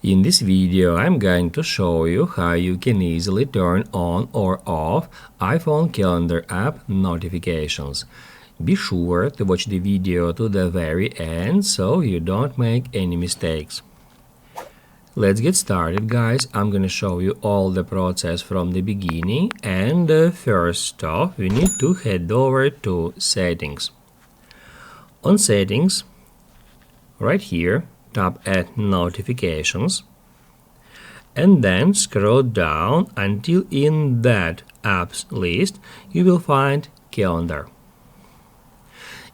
In this video, I'm going to show you how you can easily turn on or off iPhone calendar app notifications. Be sure to watch the video to the very end so you don't make any mistakes. Let's get started, guys. I'm gonna show you all the process from the beginning, and first off, we need to head over to Settings. On Settings, right here, tap at Notifications, and then scroll down until in that apps list you will find Calendar.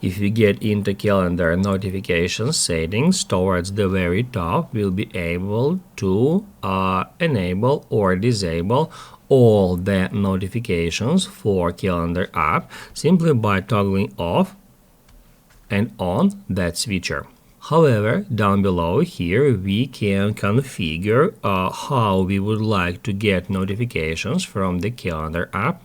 If we get into Calendar notifications settings, towards the very top, we'll be able to enable or disable all the notifications for Calendar app simply by toggling off and on that switcher. However, down below here we can configure how we would like to get notifications from the Calendar app.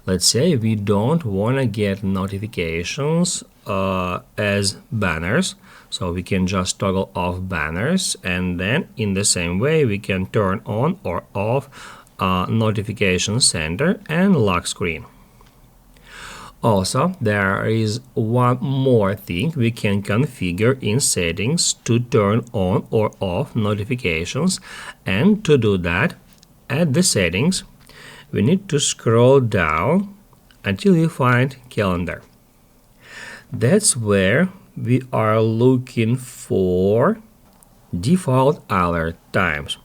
Let's say we don't want to get notifications as banners, so we can just toggle off banners, and then in the same way we can turn on or off notification center and lock screen. Also, there is one more thing we can configure in settings to turn on or off notifications, and to do that, at the settings, we need to scroll down until you find Calendar. That's where we are looking for default alert times.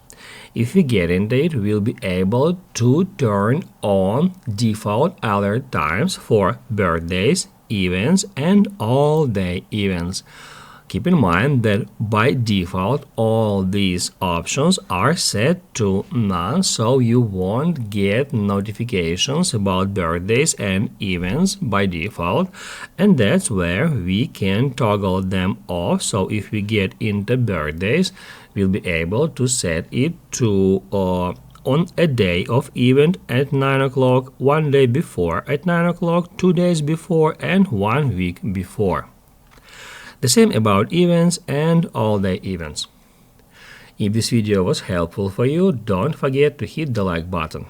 If we get into it, we'll be able to turn on default alert times for birthdays, events, and all-day events. Keep in mind that by default, all these options are set to none, so you won't get notifications about birthdays and events by default, and that's where we can toggle them off. So if we get into birthdays, we'll be able to set it to on a day of event at 9 o'clock, 1 day before at 9 o'clock, 2 days before, and 1 week before. The same about events and all-day events. If this video was helpful for you, don't forget to hit the like button.